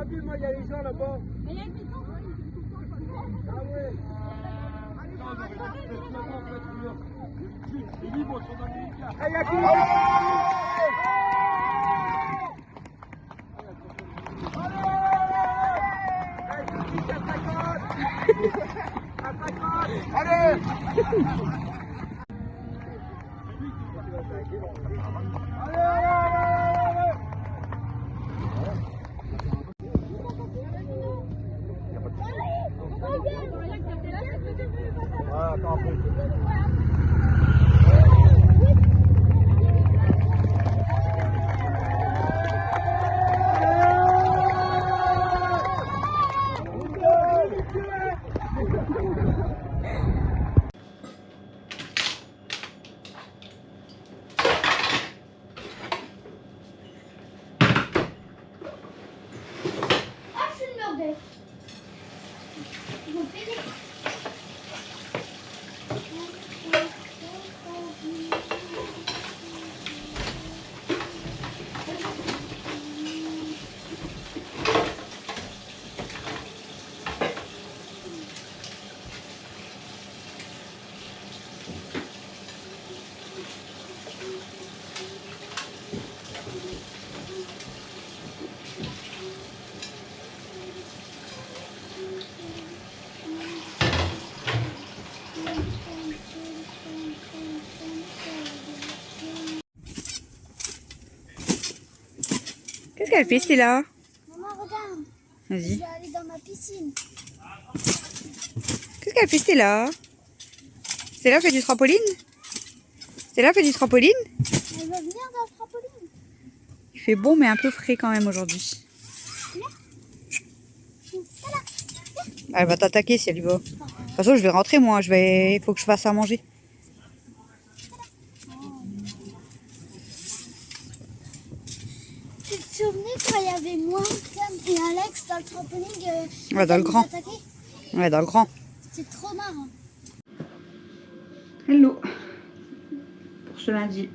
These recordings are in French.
pas vu, moi, il y a les gens là-bas. Mais il y a une maison. Ah ouais. Ah, il y a qui? Allez! Attends un peu. Qu'est-ce qu'elle fait, Stella? Maman, regarde. Je Vas-y. vais aller dans ma piscine. Qu'est-ce qu'elle fait, Stella? Stella fait du trampoline? Stella fait du trampoline? Elle va venir dans le trampoline. Il fait bon, mais un peu frais quand même aujourd'hui. Elle va t'attaquer si elle y va. De toute façon, je vais rentrer, moi. Il faut que je fasse à manger. Tu te souvenais quand il y avait moi, Cam et Alex dans le trampoline Ouais, dans le grand. Ouais, dans le grand. C'est trop marrant. Hello. Pour ce lundi,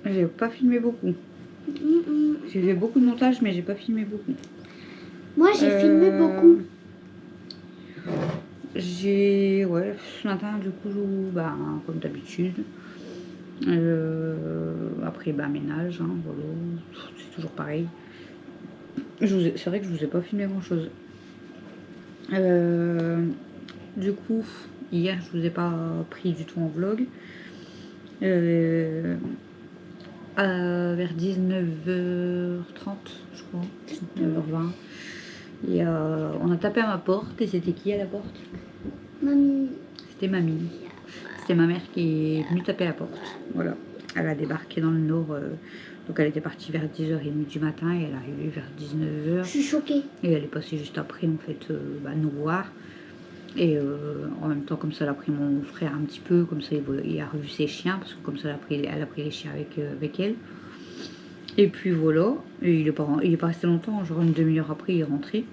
j'ai pas filmé beaucoup. J'ai fait beaucoup de montage, mais j'ai pas filmé beaucoup. Moi, j'ai filmé beaucoup. Ouais, ce matin, du coup, bah, comme d'habitude. Après, bah, ménage, hein, voilà. C'est toujours pareil. C'est vrai que je vous ai pas filmé grand chose. Du coup, hier, je vous ai pas pris du tout en vlog. Vers 19h30, je crois, 19h20. Et on a tapé à ma porte. Et c'était qui à la porte? Mamie. C'était mamie. C'était ma mère qui est venue taper à la porte. Voilà. Elle a débarqué dans le Nord. Donc elle était partie vers 10h30 du matin et elle est arrivée vers 19h. Je suis choquée. Et elle est passée juste après, en fait, nous voir. Et en même temps, comme ça, elle a pris mon frère un petit peu. Comme ça, il a revu ses chiens. Parce que comme ça, elle a pris les chiens avec elle. Et puis voilà. Et il est pas resté longtemps. Genre une demi-heure après, il est rentré.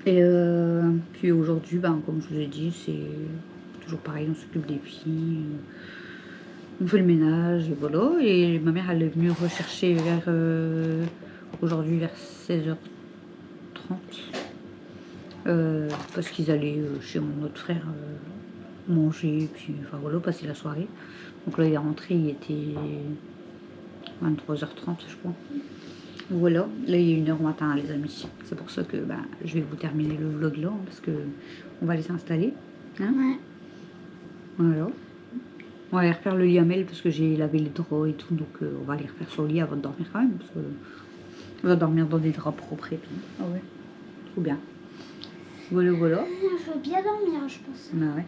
Et puis aujourd'hui, ben, comme je vous ai dit, c'est toujours pareil. On s'occupe des filles. On fait le ménage. Et voilà. Et ma mère, elle est venue rechercher aujourd'hui vers 16h30. Parce qu'ils allaient chez mon autre frère manger, puis enfin voilà, passer la soirée. Donc là il est rentré, il était 23h30 je crois. Voilà, là il est 1h matin les amis. C'est pour ça que bah, je vais vous terminer le vlog là, parce que on va les installer. Hein, Ouais. voilà. On va aller refaire le lit à Mel parce que j'ai lavé les draps et tout, donc on va aller refaire son lit avant de dormir quand même, parce que on va dormir dans des draps propres et tout. Ah ouais, trop bien. Voilà, voilà. Je veux bien dormir, je pense. Bah ouais.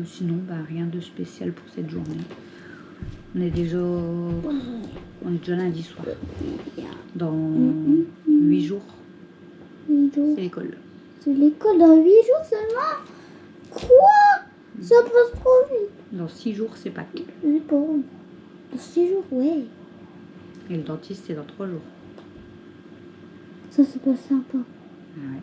Sinon, bah, rien de spécial pour cette journée. On est déjà lundi soir. Dans 8 jours, c'est l'école. C'est l'école dans 8 jours seulement? Quoi? Ça passe trop vite. Dans 6 jours, c'est Pâques. C'est bon. Dans 6 jours, ouais. Et le dentiste, c'est dans 3 jours. Ça, c'est pas sympa. Ah ouais.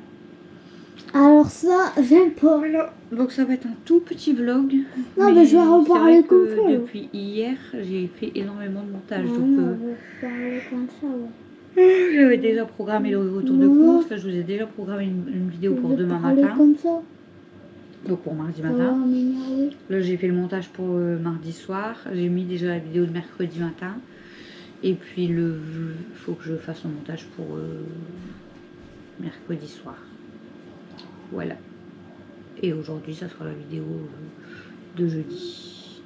Alors ça, j'aime pas. Voilà. Donc ça va être un tout petit vlog. Non, mais je vais reparler comme ça. Depuis hier, j'ai fait énormément de montage. Non, donc non, je vais reparler comme ça, ouais. J'avais déjà programmé le retour de Non. course. Là, je vous ai déjà programmé une vidéo pour Vous demain parlez matin. comme ça. Donc pour mardi Ça va matin. m'énerver. Là, j'ai fait le montage pour mardi soir. J'ai mis déjà la vidéo de mercredi matin. Et puis, il faut que je fasse le montage pour mercredi soir. Voilà. Et aujourd'hui, ça sera la vidéo de jeudi.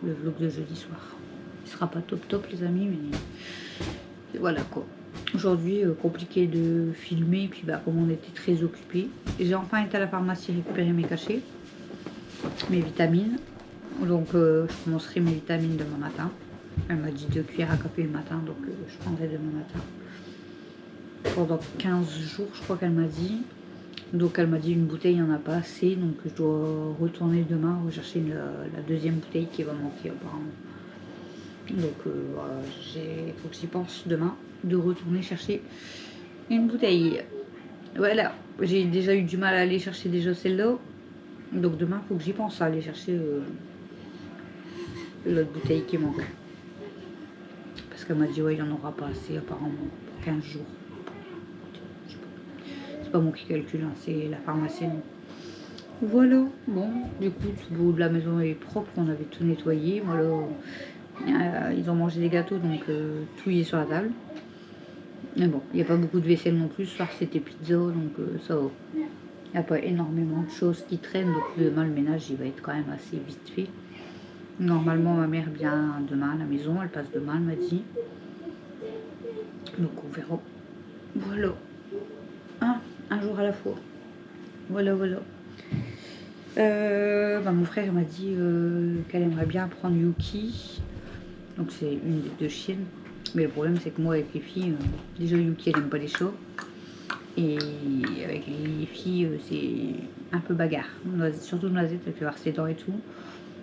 Le vlog de jeudi soir. Il sera pas top les amis, mais voilà quoi. Aujourd'hui, compliqué de filmer, puis bah, comme on était très occupés. J'ai enfin été à la pharmacie récupérer mes cachets, mes vitamines. Donc je commencerai mes vitamines demain matin. Elle m'a dit 2 cuillères à café le matin, donc je prendrai demain matin. Pendant 15 jours, je crois qu'elle m'a dit. Donc elle m'a dit une bouteille, il n'y en a pas assez, donc je dois retourner demain rechercher la deuxième bouteille qui va manquer apparemment. Donc voilà, faut que j'y pense demain de retourner chercher une bouteille. Voilà, j'ai déjà eu du mal à aller chercher déjà celle-là. Donc demain, faut que j'y pense à aller chercher l'autre bouteille qui manque. Parce qu'elle m'a dit, ouais, il n'y en aura pas assez apparemment pour 15 jours. C'est pas moi qui calcule, hein, c'est la pharmacienne. Voilà, bon, du coup, tout le bout de la maison est propre, on avait tout nettoyé. Voilà, ils ont mangé des gâteaux, donc tout y est sur la table. Mais bon, il n'y a pas beaucoup de vaisselle non plus, ce soir c'était pizza, donc ça va. Il n'y a pas énormément de choses qui traînent, donc demain le ménage il va être quand même assez vite fait. Normalement ma mère vient demain à la maison, elle passe demain, elle m'a dit. Donc on verra. Voilà. Un jour à la fois. Voilà. Mon frère m'a dit qu'elle aimerait bien prendre Yuki. Donc c'est une des 2 chiennes. Mais le problème c'est que moi avec les filles, déjà Yuki elle aime pas les chats. Et avec les filles c'est un peu bagarre. Surtout Noisette, elle fait voir ses dents et tout.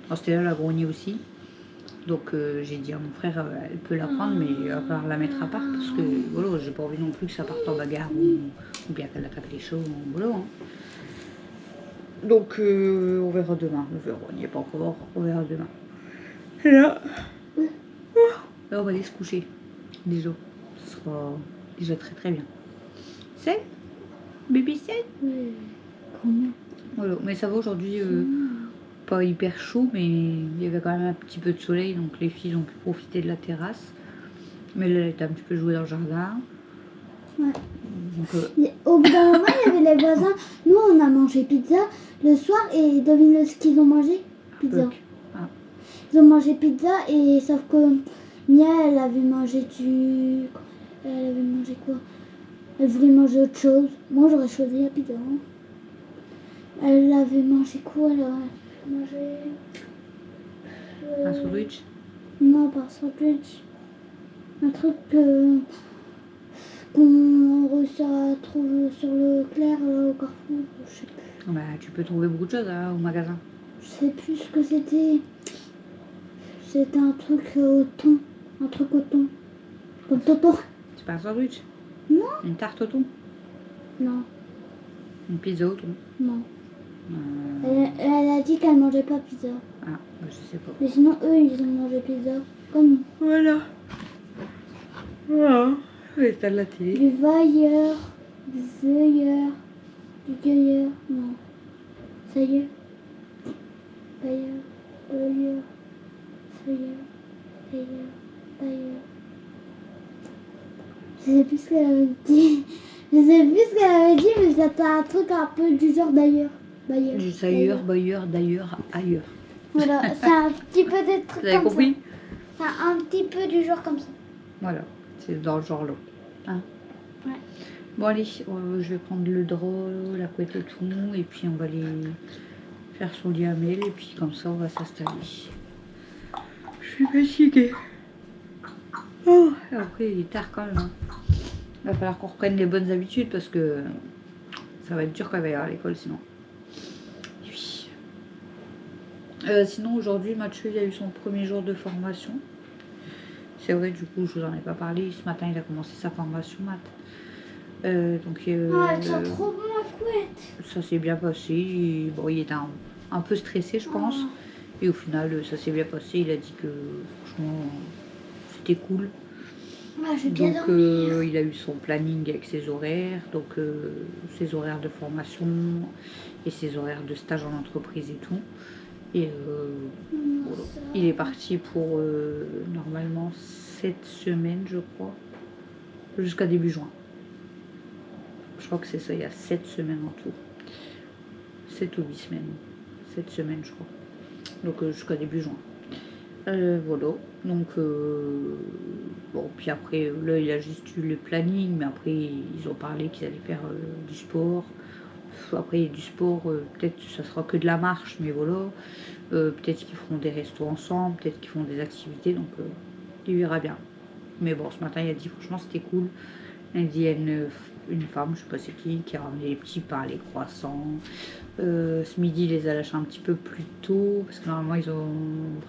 Alors c'était là la grognée aussi. Donc j'ai dit à mon frère, elle peut la prendre mais il va falloir la mettre à part. Parce que voilà, j'ai pas envie non plus que ça parte en bagarre ou bien qu'elle attaque les chats. Voilà. Hein. Donc on verra demain. On n'y est pas encore, on verra demain. Et là on va aller se coucher. Déjà. Ce sera déjà très bien. C'est bébé c'est Comment? voilà. Mais ça va aujourd'hui, pas hyper chaud, mais il y avait quand même un petit peu de soleil, donc les filles ont pu profiter de la terrasse. Mais là, elle était un petit peu jouée dans le jardin. Ouais. Donc, Au bout d'un moment, il y avait les voisins. Nous, on a mangé pizza le soir et devine ce qu'ils ont mangé? Pizza. Ah. Ils ont mangé pizza et sauf que Mia, elle avait mangé Elle avait mangé quoi? Elle voulait manger autre chose. Moi, j'aurais choisi la pizza. Hein. Elle avait mangé quoi là? Elle avait mangé... Un sandwich. Non, pas un sandwich. Un truc qu'on réussit à trouver sur le Leclerc au Carrefour. Je sais plus. Bah, tu peux trouver beaucoup de choses hein, au magasin. Je sais plus ce que c'était. C'était un truc au thon. Un truc au thon. Comme Toto. C'est pas un sandwich? Non. Une tarte au thon? Non. Une pizza au thon? Non. Elle a dit qu'elle mangeait pas pizza. Ah, bah, je sais pas. Mais sinon, eux, ils ont mangé pizza. Comme nous. Voilà. Voilà. C'est de la télé. Du vailleur. Du veilleur. Du cueilleur. Non. Ça y est. Vailleur. Veilleur. Veilleur. Veilleur. Vailleur. Je sais plus ce qu'elle avait dit. Je sais plus ce qu'elle avait dit, mais c'était un truc un peu du genre d'ailleurs. Bailleur. Du ailleurs, bailleur, d'ailleurs, ailleurs. Voilà, c'est un petit peu des trucs Vous avez comme compris? ça. C'est un petit peu du genre comme ça. Voilà, c'est dans le genre là. Hein? Ouais. Bon allez, je vais prendre le drap, la couette et tout, et puis on va aller faire son lit à Mel, et puis comme ça on va s'installer. Je suis fatiguée. Oh, après il est tard quand même. Hein. Il va falloir qu'on reprenne les bonnes habitudes parce que ça va être dur quand il va y avoir à l'école sinon. Oui. Sinon aujourd'hui Mathieu il a eu son premier jour de formation. C'est vrai, du coup je vous en ai pas parlé. Ce matin il a commencé sa formation maths. Donc, elle sent trop bon la couette. ça s'est bien passé. Bon, il était un peu stressé, je pense. Et au final, ça s'est bien passé. Il a dit que franchement, c'était cool. Ah, j'ai bien Donc dormi. il a eu son planning avec ses horaires, donc ses horaires de formation et ses horaires de stage en entreprise et tout. Et voilà. Ça. Il est parti pour normalement 7 semaines, je crois, jusqu'à début juin. Je crois que c'est ça, il y a 7 semaines en tout. 7 ou 8 semaines. 7 semaines, je crois. Donc jusqu'à début juin. Voilà. Donc, bon, puis après, là, il a juste eu le planning, mais après, ils ont parlé qu'ils allaient faire du sport. Après, du sport, peut-être ça sera que de la marche, mais voilà. Peut-être qu'ils feront des restos ensemble, peut-être qu'ils font des activités, donc il verra bien. Mais bon, ce matin, il a dit, franchement, c'était cool. Il a dit, il y a une femme, je sais pas c'est qui a ramené les petits pains, les croissants. Ce midi, il les a lâchés un petit peu plus tôt, parce que normalement, ils ont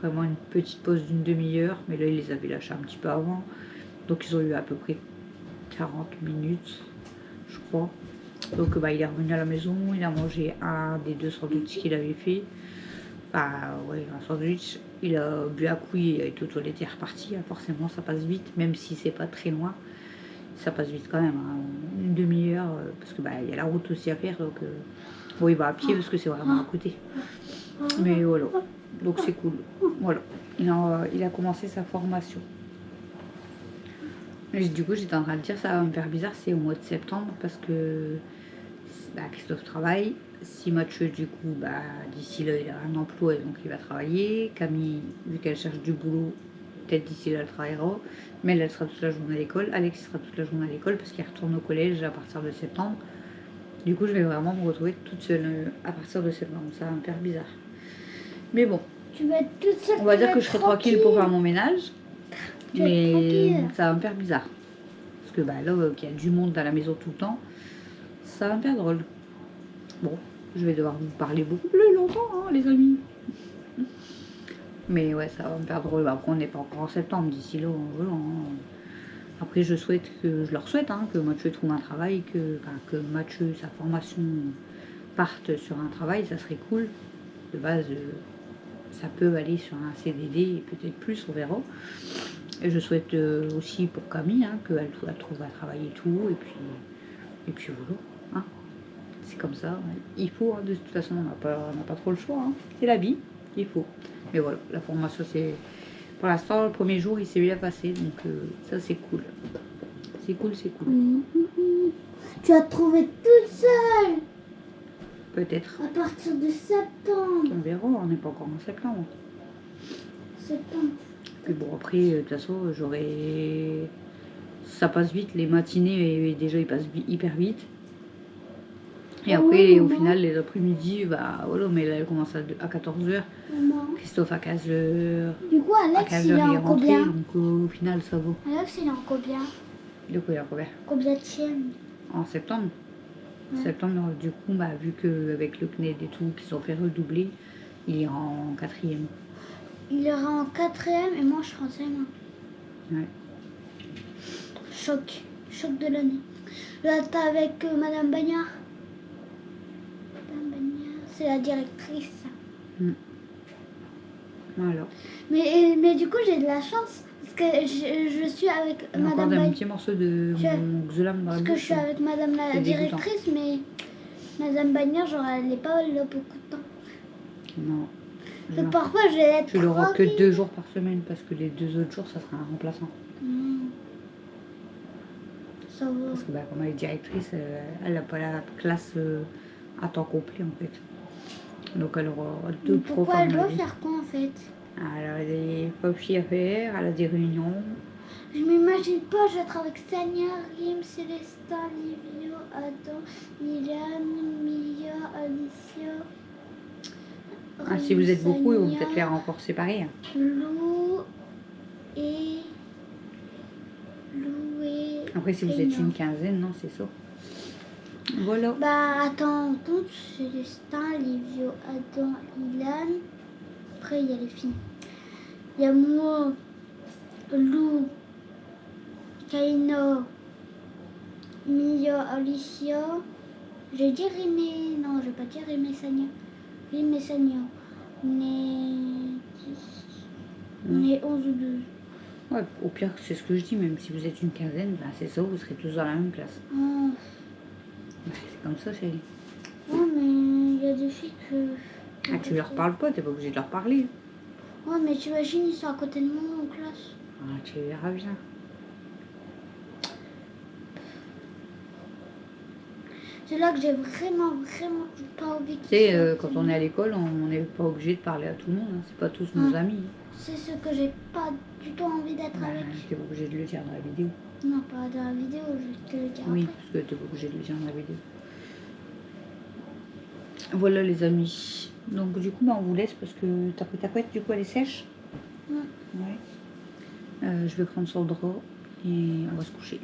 vraiment une petite pause d'une demi-heure, mais là, il les avait lâchés un petit peu avant. Donc, ils ont eu à peu près 40 minutes, je crois. Donc, bah, il est revenu à la maison, il a mangé un des 2 sandwichs qu'il avait fait. Bah, ouais, un sandwich. Il a bu à couille, il a été aux toilettes, il est reparti. Forcément, ça passe vite, même si c'est pas très loin. Ça passe vite quand même, hein. Une demi-heure, parce que bah, il y a la route aussi à faire. Donc, bon, il va à pied parce que c'est vraiment à côté. Mais voilà, donc c'est cool. Voilà, il a commencé sa formation. Et du coup, j'étais en train de dire, ça va me faire bizarre, c'est au mois de septembre parce que bah, Christophe travaille. Si Mathieu, du coup, bah, d'ici là, il a un emploi et donc il va travailler. Camille, vu qu'elle cherche du boulot, peut-être d'ici là, elle travaillera. Mais elle sera toute la journée à l'école. Alex sera toute la journée à l'école parce qu'il retourne au collège à partir de septembre. Du coup, je vais vraiment me retrouver toute seule à partir de septembre. Ça va me faire bizarre. Mais bon, Tu vas être toute seule. on va dire que je serai tranquille pour faire mon ménage. Tu vas être Mais tranquille. ça va me faire bizarre. Parce que bah, là, qu'il y a du monde dans la maison tout le temps, ça va me faire drôle. Bon, je vais devoir vous parler beaucoup plus longtemps, hein, les amis. Mais ouais, ça va me faire drôle. Après, on n'est pas encore en septembre. D'ici là, voilà, hein. Après, je leur souhaite hein, que Mathieu trouve un travail, que Mathieu, sa formation parte sur un travail, ça serait cool. De base, ça peut aller sur un CDD et peut-être plus, on verra. Et je souhaite aussi pour Camille hein, qu'elle trouve un travail et tout. Et puis voilà. Hein. C'est comme ça. Il faut, hein, de toute façon, on n'a pas trop le choix. Hein. C'est la vie, il faut. Mais voilà, la formation, c'est... Pour l'instant, le premier jour, il s'est bien passé. Donc ça, c'est cool. C'est cool, c'est cool. Tu vas te trouver toute seule Peut-être. à partir de septembre. On verra, on n'est pas encore en septembre. Septembre. Puis bon, après, de toute façon, ça passe vite, les matinées, et déjà, ils passent hyper vite. Et Ah après, ouais, au maman. final, les après-midi, bah voilà, mais là, elle commence à 14h. Maman. Christophe à 15h. Du coup, À Alex, 15h, il est il est en rentré, combien? donc au final, ça vaut. Alex, il est en combien? De quoi il y a combien Combien tienne? En septembre. Ouais. Septembre, du coup, bah, vu qu'avec le CNED et tout, qu'ils ont fait redoubler, il ira en 4e. Il ira en 4e et moi, je serai en CM1. Ouais. Choc. Choc de l'année. Là, t'es avec Madame Bagnard. Madame Bagnard, c'est la directrice. Voilà. Mais du coup, j'ai de la chance. Parce que je suis avec Il y a encore Madame des Bagnard. petits morceaux de mon Xolam dans la Parce que bouche. je suis avec Madame la C'est dégoûtant. directrice, mais Madame Bagnard, genre, elle n'est pas là beaucoup de temps. Non. Donc parfois, je vais être Tu l'auras que tranquille. 2 jours par semaine parce que les 2 autres jours, ça sera un remplaçant. Ça va. Parce que bah, comme elle est directrice, elle n'a pas la classe à temps complet en fait. Donc elle aura 2 Mais profs pourquoi à elle mon doit avis. faire quoi en fait? Elle a des papiers à faire, elle a des réunions. Je m'imagine pas, je vais être avec Sania, Rim, Célestin, Livio, Adam, Liliane, Mia, Alicia. Ah, si vous êtes beaucoup, ils vont Sania, peut-être faire encore séparer. Hein. Lou et. Après, si vous êtes une quinzaine, non, c'est ça. Voilà. Bah attends, on compte Célestin, Livio, Adam, Ilan. Après il y a les filles. Il y a moi, Lou, Kaino, Mia, Alicia. J'ai dit Rémé. Non, je vais pas dire Rémé Sania. Rémé Sania. On est 11 ou 12. Ouais, au pire, c'est ce que je dis, même si vous êtes une quinzaine, ben c'est ça, vous serez tous dans la même classe. Ah, Ben, c'est comme ça, chérie. ouais, mais il y a des filles que... Ah, tu leur parles pas, t'es pas obligé de leur parler. Ouais, mais tu imagines, ils sont à côté de moi en classe. Ah, tu verras bien. C'est là que j'ai vraiment pas envie Tu qu'ils sais, soient quand avec on est moi. à l'école, on n'est pas obligé de parler à tout le monde, hein. C'est pas tous nos Ah. amis. C'est ce que j'ai pas du tout envie d'être Ben, avec. t'es pas obligé de le dire dans la vidéo. Non, pas dans la vidéo, je vais te le dire Oui, après. parce que t'es pas obligé de le dire dans la vidéo. Voilà les amis. Donc du coup, bah, on vous laisse parce que t'as pris ta couette, du coup elle est sèche. Ouais. Ouais. Je vais prendre son drap et on va se coucher.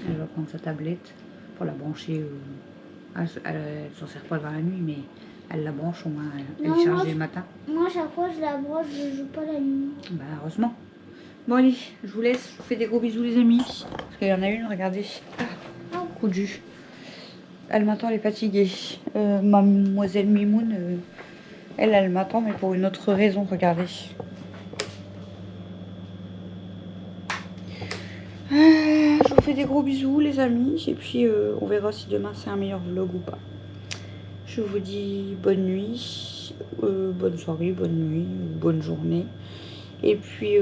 Elle va prendre sa tablette pour la brancher. Elle s'en sert pas dans la nuit, mais elle la branche au moins. Elle Non, est chargée moi, le matin. Moi, à chaque fois, je la broche, je joue pas la nuit. Bah heureusement. Bon allez, je vous laisse. Je vous fais des gros bisous les amis. Parce qu'il y en a une, regardez. Ah, coup de jus. Elle m'attend, elle est fatiguée. Mademoiselle Mimoun, elle m'attend, mais pour une autre raison, regardez. Je vous fais des gros bisous les amis. Et puis on verra si demain c'est un meilleur vlog ou pas. Je vous dis bonne nuit, bonne soirée, bonne nuit, bonne journée. Et puis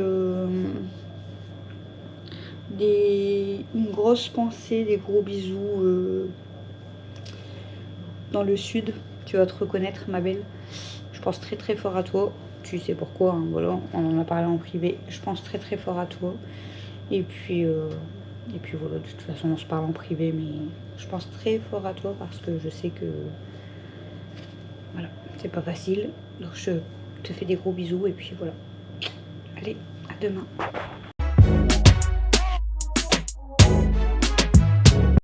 une grosse pensée, des gros bisous dans le sud. Tu vas te reconnaître ma belle. Je pense très très fort à toi. Tu sais pourquoi, hein, voilà, on en a parlé en privé. Je pense très très fort à toi. Et puis voilà, de toute façon on se parle en privé, mais je pense très fort à toi parce que je sais que voilà, c'est pas facile. Donc je te fais des gros bisous et puis voilà. Allez, à demain.